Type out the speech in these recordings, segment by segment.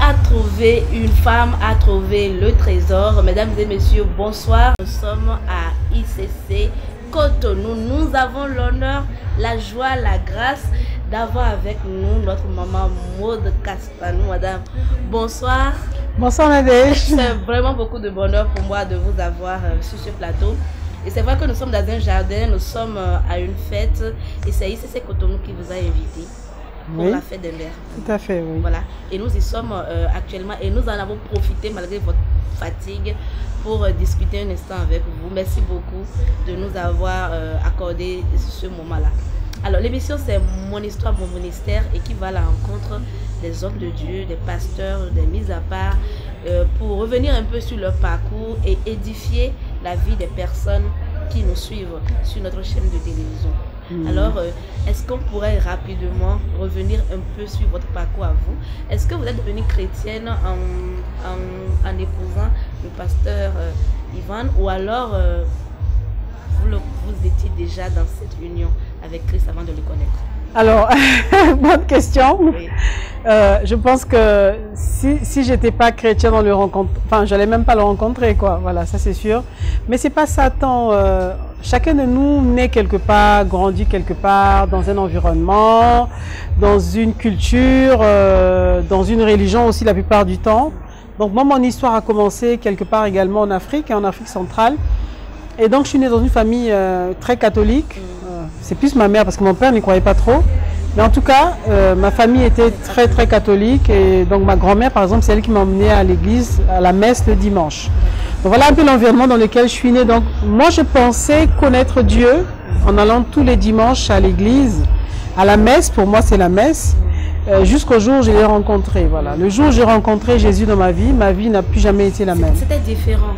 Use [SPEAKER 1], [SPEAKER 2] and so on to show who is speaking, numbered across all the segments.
[SPEAKER 1] a trouvé une femme, a trouvé le trésor. Mesdames et messieurs, bonsoir. Nous sommes à ICC Cotonou. Nous avons l'honneur, la joie, la grâce d'avoir avec nous notre maman Maud Castanou. Madame, bonsoir.
[SPEAKER 2] Bonsoir Nadège.
[SPEAKER 1] C'est vraiment beaucoup de bonheur pour moi de vous avoir sur ce plateau. Et c'est vrai que nous sommes dans un jardin, nous sommes à une fête et c'est ICC Cotonou qui vous a invité pour la fête des mères.
[SPEAKER 2] Tout à fait, oui.
[SPEAKER 1] Voilà. Et nous y sommes actuellement et nous en avons profité malgré votre fatigue pour discuter un instant avec vous. Merci beaucoup de nous avoir accordé ce moment-là. Alors l'émission c'est Mon histoire, mon ministère et qui va à la rencontre des hommes de Dieu, des pasteurs, des mises à part pour revenir un peu sur leur parcours et édifier la vie des personnes qui nous suivent sur notre chaîne de télévision. Alors, est-ce qu'on pourrait rapidement revenir un peu sur votre parcours à vous? Est-ce que vous êtes devenue chrétienne en épousant le pasteur Ivan ou alors vous étiez déjà dans cette union avec Christ avant de le connaître?
[SPEAKER 2] Alors, bonne question.
[SPEAKER 1] Oui.
[SPEAKER 2] Je pense que si j'étais pas chrétienne, on le rencontre, enfin, j'allais même pas le rencontrer, quoi. Voilà, ça c'est sûr. Mais c'est pas ça tant. Chacun de nous naît quelque part, grandit quelque part, dans un environnement, dans une culture, dans une religion aussi la plupart du temps. Donc moi, mon histoire a commencé quelque part également en Afrique centrale. Et donc je suis née dans une famille très catholique. C'est plus ma mère parce que mon père n'y croyait pas trop. Mais en tout cas, ma famille était très catholique. Et donc ma grand-mère, par exemple, c'est elle qui m'a emmenée à l'église, à la messe le dimanche. Donc voilà un peu l'environnement dans lequel je suis née. Donc moi, je pensais connaître Dieu en allant tous les dimanches à l'église, à la messe. Pour moi, c'est la messe. Jusqu'au jour où je l'ai rencontré. Voilà. Le jour où j'ai rencontré Jésus dans ma vie n'a plus jamais été la même.
[SPEAKER 1] C'était différent.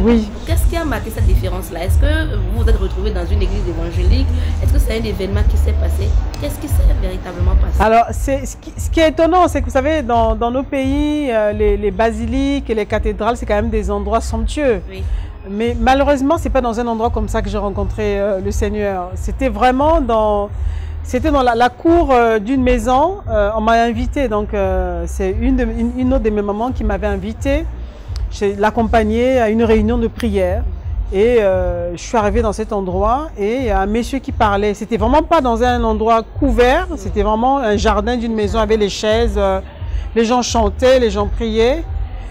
[SPEAKER 2] Oui.
[SPEAKER 1] Qu'est-ce qui a marqué cette différence-là? Est-ce que vous vous êtes retrouvé dans une église évangélique? Est-ce que c'est un événement qui s'est passé? Qu'est-ce qui s'est véritablement passé?
[SPEAKER 2] Alors, ce qui est étonnant, c'est que vous savez, dans nos pays, les basiliques et les cathédrales, c'est quand même des endroits somptueux. Oui. Mais malheureusement, c'est pas dans un endroit comme ça que j'ai rencontré le Seigneur. C'était vraiment dans la cour d'une maison. On m'a invité, donc c'est une autre de mes mamans qui m'avait invité. Je l'accompagnais à une réunion de prière et je suis arrivée dans cet endroit et il y a un monsieur qui parlait. C'était vraiment pas dans un endroit couvert, c'était vraiment un jardin d'une maison avec les chaises. Les gens chantaient, les gens priaient.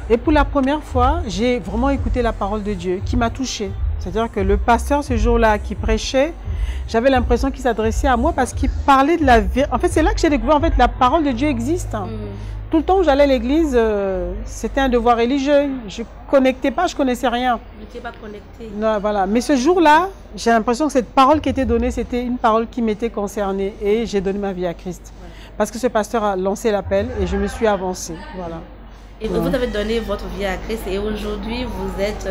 [SPEAKER 2] Et pour la première fois, j'ai vraiment écouté la parole de Dieu qui m'a touchée. C'est-à-dire que le pasteur ce jour-là qui prêchait, j'avais l'impression qu'il s'adressait à moi parce qu'il parlait de la vie. En fait, c'est là que j'ai découvert en fait la parole de Dieu existe. Tout le temps où j'allais à l'église, c'était un devoir religieux. Je ne connectais pas, je ne connaissais rien.
[SPEAKER 1] Vous n'étiez pas connecté.
[SPEAKER 2] Non, voilà. Mais ce jour-là, j'ai l'impression que cette parole qui était donnée, c'était une parole qui m'était concernée. Et j'ai donné ma vie à Christ. Voilà. Parce que ce pasteur a lancé l'appel et je me suis avancée. Voilà.
[SPEAKER 1] Et vous avez donné votre vie à Christ et aujourd'hui, vous êtes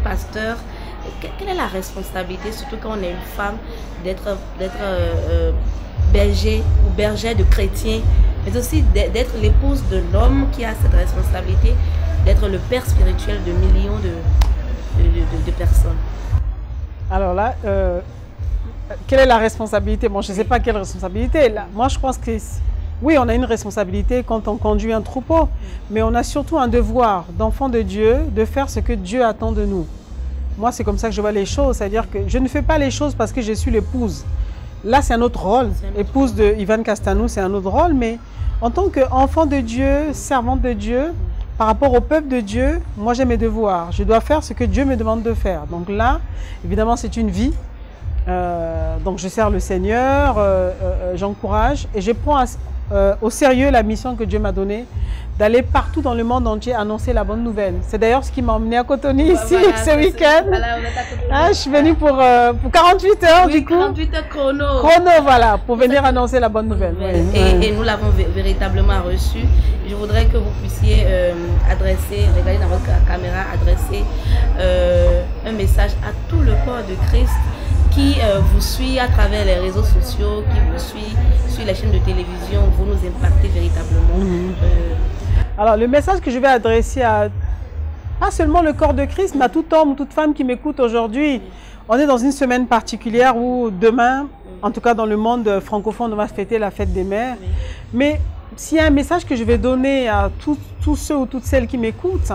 [SPEAKER 1] pasteur. Quelle est la responsabilité, surtout quand on est une femme, d'être berger ou bergère de chrétiens, mais aussi d'être l'épouse de l'homme qui a cette responsabilité d'être le père spirituel de millions de personnes? Alors
[SPEAKER 2] là, quelle est la responsabilité? Bon, je ne sais pas quelle responsabilité. Là, moi, je pense que oui, on a une responsabilité quand on conduit un troupeau, mais on a surtout un devoir d'enfant de Dieu de faire ce que Dieu attend de nous. Moi, c'est comme ça que je vois les choses, c'est-à-dire que je ne fais pas les choses parce que je suis l'épouse. Là, c'est un autre rôle. Épouse de Ivan Castanou, c'est un autre rôle, mais en tant qu'enfant de Dieu, servante de Dieu, par rapport au peuple de Dieu, moi j'ai mes devoirs. Je dois faire ce que Dieu me demande de faire. Donc là, évidemment, c'est une vie. Donc je sers le Seigneur, j'encourage et je prends au sérieux la mission que Dieu m'a donnée d'aller partout dans le monde entier annoncer la bonne nouvelle. C'est d'ailleurs ce qui m'a emmené à Cotonou ici ce week-end. Voilà, je suis venue pour 48 heures du coup.
[SPEAKER 1] 48 heures chrono.
[SPEAKER 2] Chrono, voilà, pour venir annoncer la bonne nouvelle.
[SPEAKER 1] Et nous l'avons véritablement reçu. Je voudrais que vous puissiez adresser, regardez dans votre caméra, adresser un message à tout le corps de Christ qui vous suit à travers les réseaux sociaux, qui vous suit sur les chaînes de télévision. Vous nous impactez véritablement.
[SPEAKER 2] Alors, le message que je vais adresser à pas seulement le corps de Christ, mais à tout homme ou toute femme qui m'écoute aujourd'hui. On est dans une semaine particulière où demain, en tout cas dans le monde francophone, on va fêter la fête des mères. Mais s'il y a un message que je vais donner à tous ceux ou toutes celles qui m'écoutent,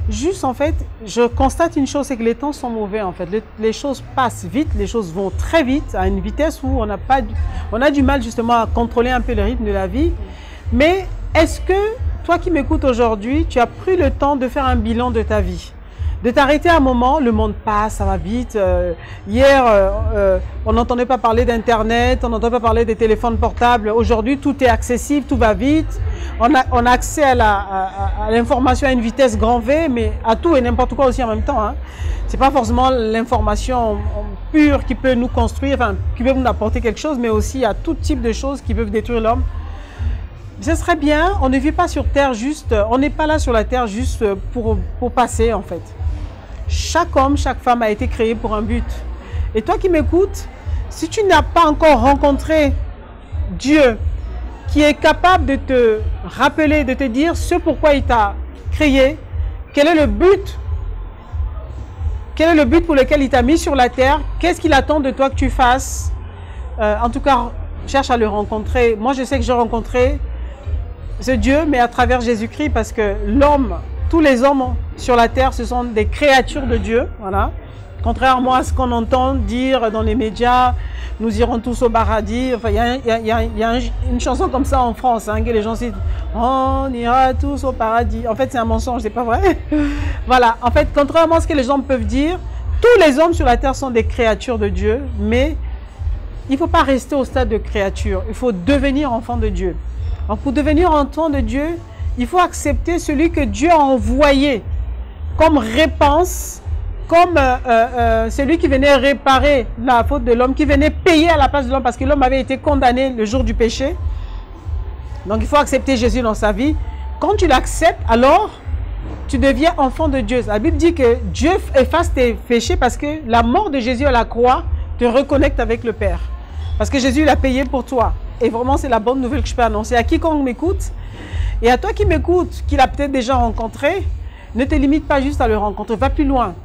[SPEAKER 2] juste en fait, je constate une chose, c'est que les temps sont mauvais en fait. Les choses passent vite, les choses vont très vite, à une vitesse où on a du mal justement à contrôler un peu le rythme de la vie. Mais est-ce que toi qui m'écoutes aujourd'hui, tu as pris le temps de faire un bilan de ta vie? De t'arrêter un moment, le monde passe, ça va vite. Hier, on n'entendait pas parler d'Internet, on n'entendait pas parler des téléphones portables. Aujourd'hui, tout est accessible, tout va vite. On a accès à l'information à une vitesse grand V, mais à tout et n'importe quoi aussi en même temps. Hein. Ce n'est pas forcément l'information pure qui peut nous construire, enfin, qui peut nous apporter quelque chose, mais aussi à tout type de choses qui peuvent détruire l'homme. Ce serait bien, on ne vit pas sur Terre juste, on n'est pas là sur la Terre juste pour passer en fait. Chaque homme, chaque femme a été créé pour un but. Et toi qui m'écoutes, si tu n'as pas encore rencontré Dieu, qui est capable de te rappeler, de te dire ce pourquoi il t'a créé, quel est le but pour lequel il t'a mis sur la terre, qu'est-ce qu'il attend de toi que tu fasses, en tout cas, cherche à le rencontrer. Moi, je sais que j'ai rencontré ce Dieu, mais à travers Jésus-Christ, parce que l'homme, tous les hommes sur la terre, ce sont des créatures de Dieu, voilà. Contrairement à ce qu'on entend dire dans les médias, nous irons tous au paradis. Enfin, il y a une chanson comme ça en France, hein, que les gens citent, on ira tous au paradis. En fait, c'est un mensonge, c'est pas vrai. Voilà, en fait, contrairement à ce que les gens peuvent dire, tous les hommes sur la terre sont des créatures de Dieu, mais il ne faut pas rester au stade de créature, il faut devenir enfant de Dieu. Alors, pour devenir enfant de Dieu, il faut accepter celui que Dieu a envoyé comme réponse, comme celui qui venait réparer la faute de l'homme, qui venait payer à la place de l'homme parce que l'homme avait été condamné le jour du péché. Donc il faut accepter Jésus dans sa vie. Quand tu l'acceptes, alors tu deviens enfant de Dieu. La Bible dit que Dieu efface tes péchés parce que la mort de Jésus à la croix te reconnecte avec le Père. Parce que Jésus l'a payé pour toi. Et vraiment, c'est la bonne nouvelle que je peux annoncer à quiconque m'écoute. Et à toi qui m'écoute, qui l'a peut-être déjà rencontré, ne te limite pas juste à le rencontrer, va plus loin.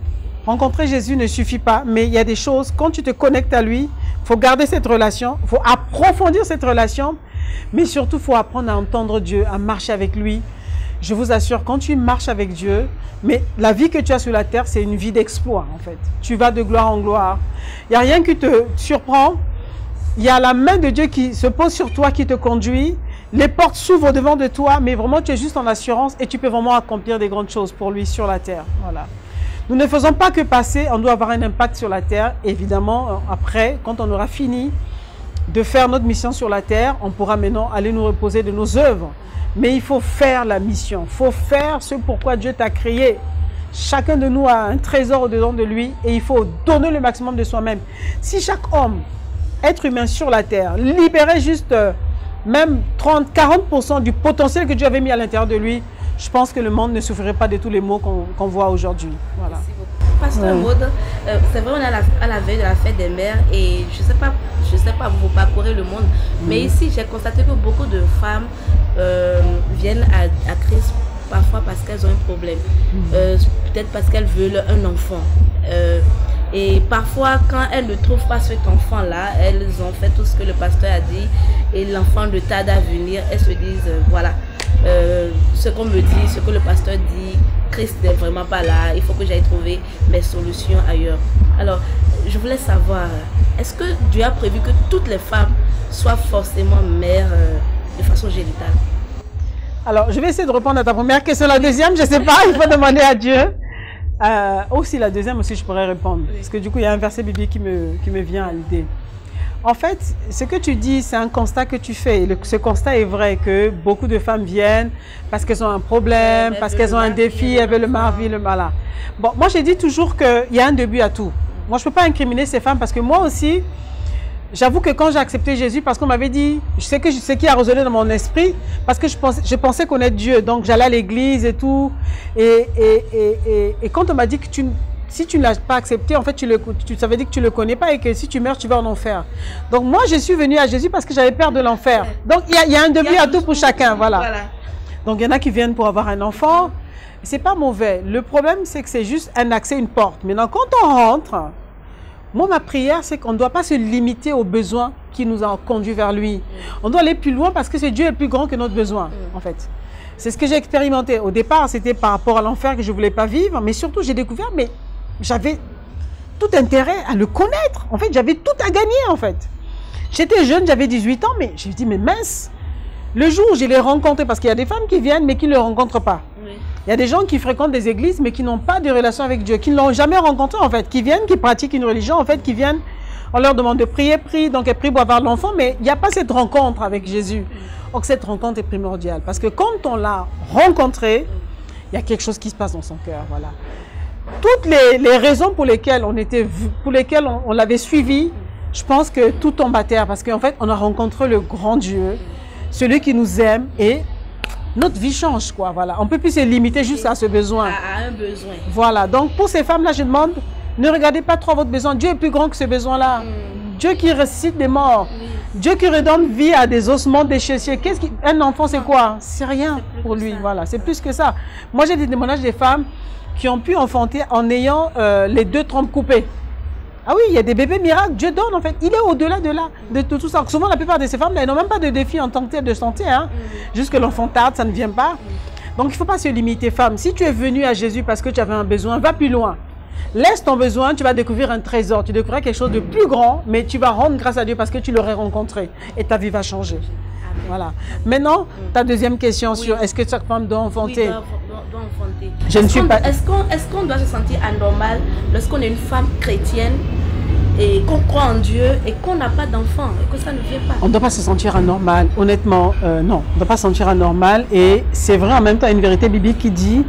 [SPEAKER 2] Rencontrer Jésus ne suffit pas, mais il y a des choses, quand tu te connectes à lui, il faut garder cette relation, il faut approfondir cette relation, mais surtout, il faut apprendre à entendre Dieu, à marcher avec lui. Je vous assure, quand tu marches avec Dieu, mais la vie que tu as sur la terre, c'est une vie d'exploit, en fait. Tu vas de gloire en gloire. Il n'y a rien qui te surprend. Il y a la main de Dieu qui se pose sur toi, qui te conduit. Les portes s'ouvrent devant de toi, mais vraiment, tu es juste en assurance et tu peux vraiment accomplir des grandes choses pour lui sur la terre. Voilà. Nous ne faisons pas que passer, on doit avoir un impact sur la terre. Évidemment, après, quand on aura fini de faire notre mission sur la terre, on pourra maintenant aller nous reposer de nos œuvres. Mais il faut faire la mission, il faut faire ce pourquoi Dieu t'a créé. Chacun de nous a un trésor au-dedans de lui et il faut donner le maximum de soi-même. Si chaque homme, être humain sur la terre, libérait juste même 30-40% du potentiel que Dieu avait mis à l'intérieur de lui, je pense que le monde ne souffrirait pas de tous les maux qu'on voit aujourd'hui. Voilà.
[SPEAKER 1] Pasteur Maud, c'est vrai, on est à la veille de la fête des mères et je sais pas, vous parcourez le monde, mais ici j'ai constaté que beaucoup de femmes viennent à Christ parfois parce qu'elles ont un problème, peut-être parce qu'elles veulent un enfant. Et parfois, quand elles ne trouvent pas cet enfant-là, elles ont fait tout ce que le pasteur a dit et l'enfant ne tarde à venir. Elles se disent, voilà, ce qu'on me dit, ce que le pasteur dit, Christ n'est vraiment pas là, il faut que j'aille trouver mes solutions ailleurs. Alors, je voulais savoir, est-ce que Dieu a prévu que toutes les femmes soient forcément mères de façon génitale?
[SPEAKER 2] Alors, je vais essayer de répondre à ta première question. La deuxième, je ne sais pas, il faut demander à Dieu. Aussi, la deuxième aussi, je pourrais répondre. Oui. Parce que du coup, il y a un verset biblique qui me vient à l'idée. En fait, ce que tu dis, c'est un constat que tu fais. Ce constat est vrai que beaucoup de femmes viennent parce qu'elles ont un problème, parce qu'elles ont un défi, elles veulent le mari, le malin. Bon, moi, j'ai dit toujours qu'il y a un début à tout. Moi, je ne peux pas incriminer ces femmes parce que moi aussi, j'avoue que quand j'ai accepté Jésus, parce qu'on m'avait dit, je sais que ce qui a résonné dans mon esprit, parce que je pensais connaître Dieu, donc j'allais à l'église et tout. Et quand on m'a dit que si tu ne l'as pas accepté, en fait, ça veut dire que tu ne le connais pas et que si tu meurs, tu vas en enfer. Donc moi, je suis venue à Jésus parce que j'avais peur de l'enfer. Donc il y a un début à tout pour chacun, voilà. Donc il y en a qui viennent pour avoir un enfant. C'est pas mauvais. Le problème, c'est que c'est juste un accès, une porte. Maintenant, quand on rentre, moi, ma prière, c'est qu'on ne doit pas se limiter aux besoins qui nous a conduits vers lui. On doit aller plus loin parce que c'est Dieu est plus grand que notre besoin, en fait. C'est ce que j'ai expérimenté. Au départ, c'était par rapport à l'enfer que je ne voulais pas vivre, mais surtout, j'ai découvert, mais j'avais tout intérêt à le connaître. En fait, j'avais tout à gagner, en fait. J'étais jeune, j'avais 18 ans, mais j'ai dit, mais mince, le jour où je l'ai rencontré, parce qu'il y a des femmes qui viennent, mais qui ne le rencontrent pas. Oui. Il y a des gens qui fréquentent des églises, mais qui n'ont pas de relation avec Dieu, qui ne l'ont jamais rencontré, en fait, qui viennent, qui pratiquent une religion, en fait, qui viennent, on leur demande de prier, prient, donc elles prient pour avoir l'enfant, mais il n'y a pas cette rencontre avec Jésus. Donc cette rencontre est primordiale, parce que quand on l'a rencontré, il y a quelque chose qui se passe dans son cœur, voilà. Toutes les raisons pour lesquelles on l'avait suivi, je pense que tout tombe à terre, parce qu'en fait, on a rencontré le grand Dieu, celui qui nous aime, et notre vie change, quoi, voilà. On ne peut plus se limiter juste à ce besoin.
[SPEAKER 1] À un besoin.
[SPEAKER 2] Voilà, donc pour ces femmes-là, je demande, ne regardez pas trop votre besoin. Dieu est plus grand que ce besoin-là. Dieu qui ressuscite des morts. Dieu qui redonne vie à des ossements déchirés. Un enfant, c'est quoi? C'est rien pour lui, voilà. C'est plus que ça. Moi, j'ai des témoignages des femmes qui ont pu enfanter en ayant les 2 trompes coupées. Ah oui, il y a des bébés miracles. Dieu donne, en fait. Il est au-delà de tout ça. Souvent, la plupart de ces femmes-là, elles n'ont même pas de défi en tant que tel de santé. Hein. Juste que l'enfant tarde, ça ne vient pas. Donc, il ne faut pas se limiter, femme. Si tu es venue à Jésus parce que tu avais un besoin, va plus loin. Laisse ton besoin, tu vas découvrir un trésor. Tu découvriras quelque chose de plus grand, mais tu vas rendre grâce à Dieu parce que tu l'aurais rencontré. Et ta vie va changer. Voilà. Maintenant, ta deuxième question sur est-ce que chaque femme doit enfanter?
[SPEAKER 1] Oui, doit enfanter.
[SPEAKER 2] Je ne suis pas...
[SPEAKER 1] Est-ce qu'on doit se sentir anormal lorsqu'on est une femme chrétienne et qu'on croit en Dieu et qu'on n'a pas d'enfant et que ça ne vient pas?
[SPEAKER 2] On ne doit pas se sentir anormal. Honnêtement, non. On ne doit pas se sentir anormal. Et c'est vrai en même temps, une vérité biblique qui dit,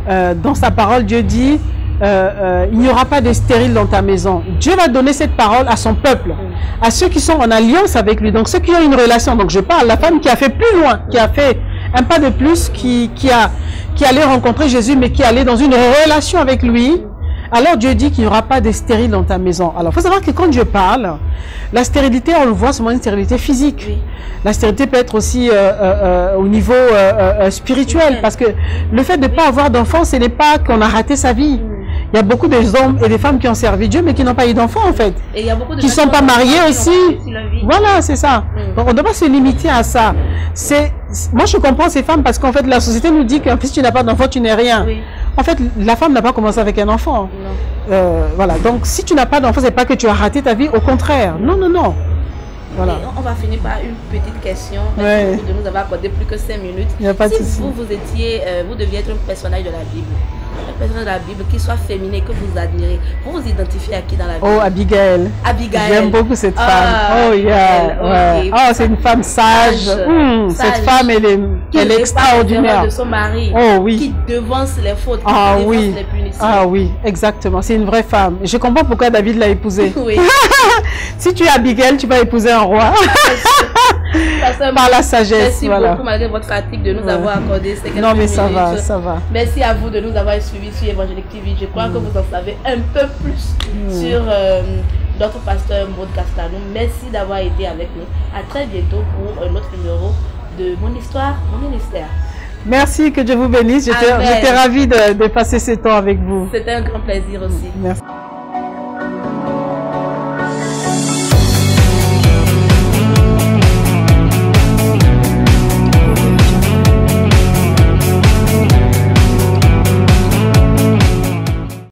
[SPEAKER 2] dans sa parole, Dieu dit, il n'y aura pas de stérile dans ta maison. Dieu va donner cette parole à son peuple, à ceux qui sont en alliance avec lui, donc ceux qui ont une relation. Donc je parle, la femme qui a fait plus loin, qui a fait un pas de plus, qui allait rencontrer Jésus, mais qui allait dans une relation avec lui. Alors Dieu dit qu'il n'y aura pas de stérile dans ta maison. Alors il faut savoir que quand Dieu parle, la stérilité, on le voit, c'est une stérilité physique. Oui. La stérilité peut être aussi au niveau spirituel, parce que le fait de ne pas avoir d'enfant, ce n'est pas qu'on a raté sa vie. Il y a beaucoup de hommes et des femmes qui ont servi Dieu, mais qui n'ont pas eu d'enfants, en fait. Et il y a beaucoup de qui ne sont pas mariés aussi. Voilà, c'est ça. Donc, on ne doit pas se limiter à ça. Moi, je comprends ces femmes parce qu'en fait, la société nous dit qu'en fait, si tu n'as pas d'enfant, tu n'es rien. Oui. En fait, la femme n'a pas commencé avec un enfant. Voilà. Donc, si tu n'as pas d'enfant, ce n'est pas que tu as raté ta vie. Au contraire. Non, non, non. Voilà. Et on va finir par une petite question. Merci beaucoup de nous avoir accordé plus que 5 minutes. Il n'y a pas de souci.
[SPEAKER 1] Si vous deviez être un personnage de la Bible, un personnage de la Bible qui soit féminin, que vous admirez, vous vous identifiez à qui dans la Bible?
[SPEAKER 2] Oh, Abigail.
[SPEAKER 1] Abigail.
[SPEAKER 2] J'aime beaucoup cette femme. Oh, yeah. Okay. Oh, c'est une femme sage. Sage. Cette femme, elle est extraordinaire.
[SPEAKER 1] De son mari.
[SPEAKER 2] Oh, oui.
[SPEAKER 1] Qui devance les fautes, qui
[SPEAKER 2] devance
[SPEAKER 1] les punitions.
[SPEAKER 2] Ah oui, exactement. C'est une vraie femme. Je comprends pourquoi David l'a épousée. Oui. Si tu es Abigail, tu vas épouser un roi. Par la sagesse.
[SPEAKER 1] Merci beaucoup, malgré votre fatigue, de nous avoir accordé ces quelques minutes.
[SPEAKER 2] Non, mais ça va, ça va.
[SPEAKER 1] Merci à vous de nous avoir suivis sur Évangélique TV. Je crois que vous en savez un peu plus sur notre pasteur Maud Castano. Merci d'avoir été avec nous. À très bientôt pour un autre numéro de Mon Histoire, Mon Ministère.
[SPEAKER 2] Merci, que Dieu vous bénisse. J'étais ravie de passer ce temps avec vous.
[SPEAKER 1] C'était un grand plaisir aussi.
[SPEAKER 2] Merci.